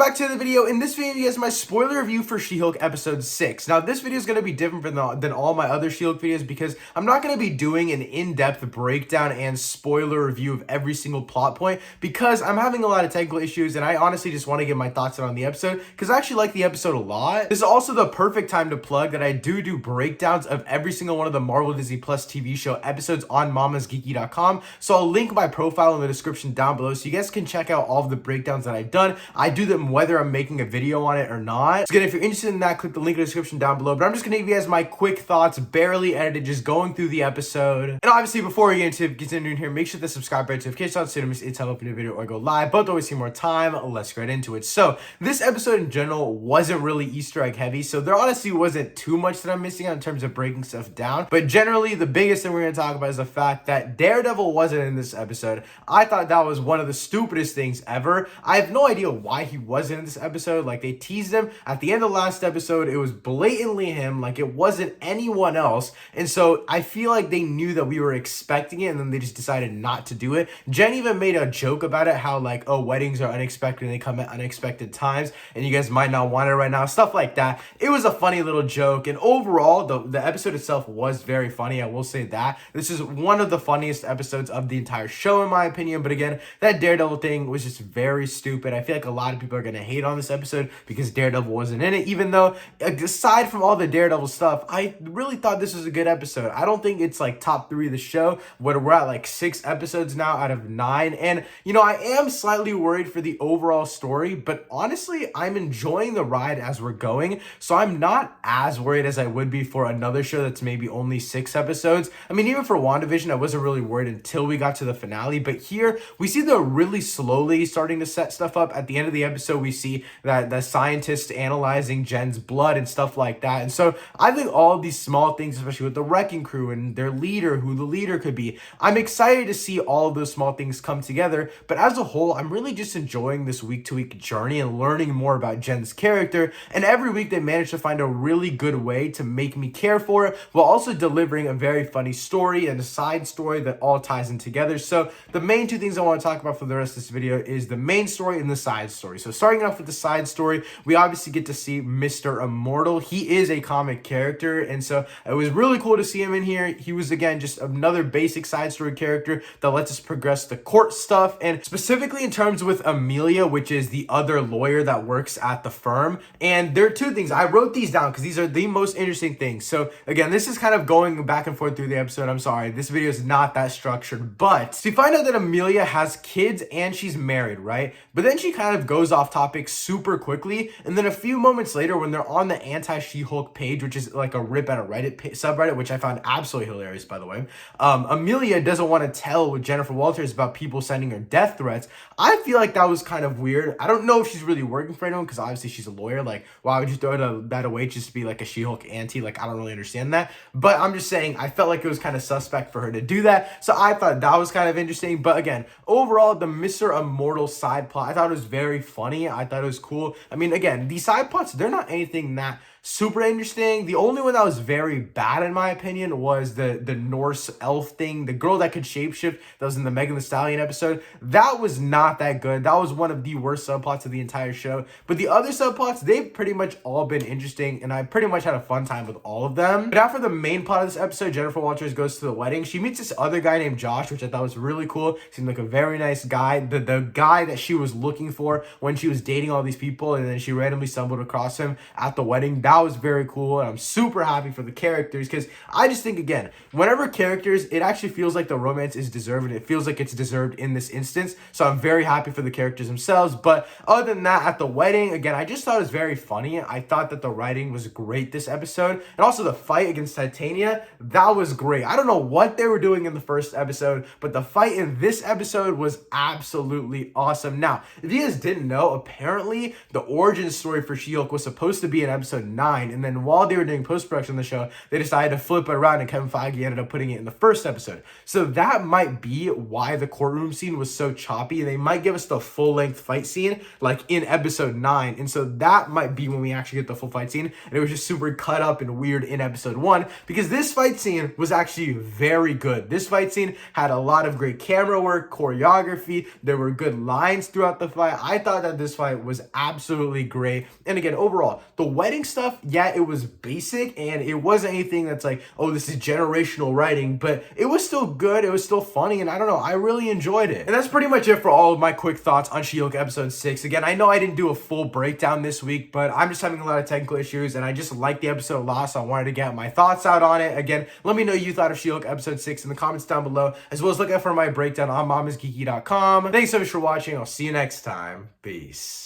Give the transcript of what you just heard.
back to the video. In this video, you guys, my spoiler review for She-Hulk episode 6. Now, this video is going to be different than all my other She-Hulk videos because I'm not going to be doing an in-depth breakdown and spoiler review of every single plot point because I'm having a lot of technical issues and I honestly just want to get my thoughts on the episode because I actually like the episode a lot. This is also the perfect time to plug that I do breakdowns of every single one of the Marvel Disney Plus TV show episodes on mamasgeeky.com. So I'll link my profile in the description down below so you guys can check out all of the breakdowns that I've done. I do them whether I'm making a video on it or not. So again, if you're interested in that, click the link in the description down below. But I'm just gonna give you guys my quick thoughts, barely edited, just going through the episode. And obviously, before we get into continuing here, make sure to subscribe button notification on so you don't miss any time I open a video or go live. But don't waste any more time. Let's get into it. So this episode in general wasn't really Easter egg heavy, so there honestly wasn't too much that I'm missing out in terms of breaking stuff down. But generally, the biggest thing we're gonna talk about is the fact that Daredevil wasn't in this episode. I thought that was one of the stupidest things ever. I have no idea why he wasn't in this episode. Like, they teased him at the end of the last episode. It was blatantly him, like it wasn't anyone else. And so I feel like they knew that we were expecting it and then they just decided not to do it. Jen even made a joke about it, how like, oh, weddings are unexpected and they come at unexpected times and you guys might not want it right now, stuff like that. It was a funny little joke, and overall the episode itself was very funny. I will say that this is one of the funniest episodes of the entire show in my opinion. But again, that Daredevil thing was just very stupid. I feel like a lot of people are gonna hate on this episode because Daredevil wasn't in it, even though aside from all the Daredevil stuff, I really thought this was a good episode. I don't think it's like top 3 of the show, but we're at like 6 episodes now out of 9, and you know, I am slightly worried for the overall story, but honestly I'm enjoying the ride as we're going, so I'm not as worried as I would be for another show that's maybe only 6 episodes. I mean, even for WandaVision I wasn't really worried until we got to the finale, but here we see they're really slowly starting to set stuff up. At the end of the episode we see that the scientists analyzing Jen's blood and stuff like that, and so I think all of these small things, especially with the Wrecking Crew and their leader, who the leader could be, I'm excited to see all of those small things come together. But as a whole, I'm really just enjoying this week-to-week journey and learning more about Jen's character, and every week they manage to find a really good way to make me care for it while also delivering a very funny story and a side story that all ties in together. So the main 2 things I want to talk about for the rest of this video is the main story and the side story. So starting off with the side story, we obviously get to see Mr. Immortal. He is a comic character, and so it was really cool to see him in here. He was, again, just another basic side story character that lets us progress the court stuff, and specifically in terms with Amelia, which is the other lawyer that works at the firm. And there are 2 things. I wrote these down because these are the most interesting things. So again, this is kind of going back and forth through the episode. I'm sorry, this video is not that structured, but so you find out that Amelia has kids and she's married, right? But then she kind of goes off topic super quickly, and then a few moments later when they're on the anti-She-Hulk page, which is like a rip at a Reddit subreddit, which I found absolutely hilarious, by the way, Amelia doesn't want to tell Jennifer Walters about people sending her death threats. I feel like that was kind of weird. I don't know if she's really working for anyone because obviously she's a lawyer. Like, why would you throw that away just to be like a She-Hulk auntie? Like, I don't really understand that. But I'm just saying, I felt like it was kind of suspect for her to do that. So I thought that was kind of interesting. But again, overall, the Mr. Immortal side plot, I thought it was very funny. I thought it was cool. I mean, again, these side plots, they're not anything that super interesting. The only one that was very bad in my opinion was the Norse elf thing, the girl that could shapeshift that was in the Megan Thee Stallion episode. That was not that good. That was one of the worst subplots of the entire show. But the other subplots, they've pretty much all been interesting, and I pretty much had a fun time with all of them. But after the main plot of this episode, Jennifer Walters goes to the wedding. She meets this other guy named Josh, which I thought was really cool. Seemed like a very nice guy, the guy that she was looking for when she was dating all these people, and then she randomly stumbled across him at the wedding. That was very cool, and I'm super happy for the characters because I just think, again, whenever characters, it actually feels like the romance is deserved, and it feels like it's deserved in this instance. So I'm very happy for the characters themselves. But other than that, at the wedding, again, I just thought it was very funny. I thought that the writing was great this episode, and also the fight against Titania, that was great. I don't know what they were doing in the first episode, but the fight in this episode was absolutely awesome. Now, if you guys didn't know, apparently the origin story for She-Hulk was supposed to be in episode 9, and then while they were doing post-production on the show, they decided to flip it around, and Kevin Feige ended up putting it in the first episode. So that might be why the courtroom scene was so choppy. They might give us the full-length fight scene like in episode 9, and so that might be when we actually get the full fight scene, and it was just super cut up and weird in episode 1, because this fight scene was actually very good. This fight scene had a lot of great camera work, choreography, there were good lines throughout the fight. I thought that this this fight was absolutely great. And again, overall, the wedding stuff, yeah, it was basic and it wasn't anything that's like, oh, this is generational writing, but it was still good. It was still funny. And I don't know, I really enjoyed it. And that's pretty much it for all of my quick thoughts on She-Hulk episode 6. Again, I know I didn't do a full breakdown this week, but I'm just having a lot of technical issues and I just liked the episode a lot, so I wanted to get my thoughts out on it. Again, let me know what you thought of She-Hulk episode 6 in the comments down below, as well as look out for my breakdown on mamasgeeky.com. Thanks so much for watching. I'll see you next time. Peace.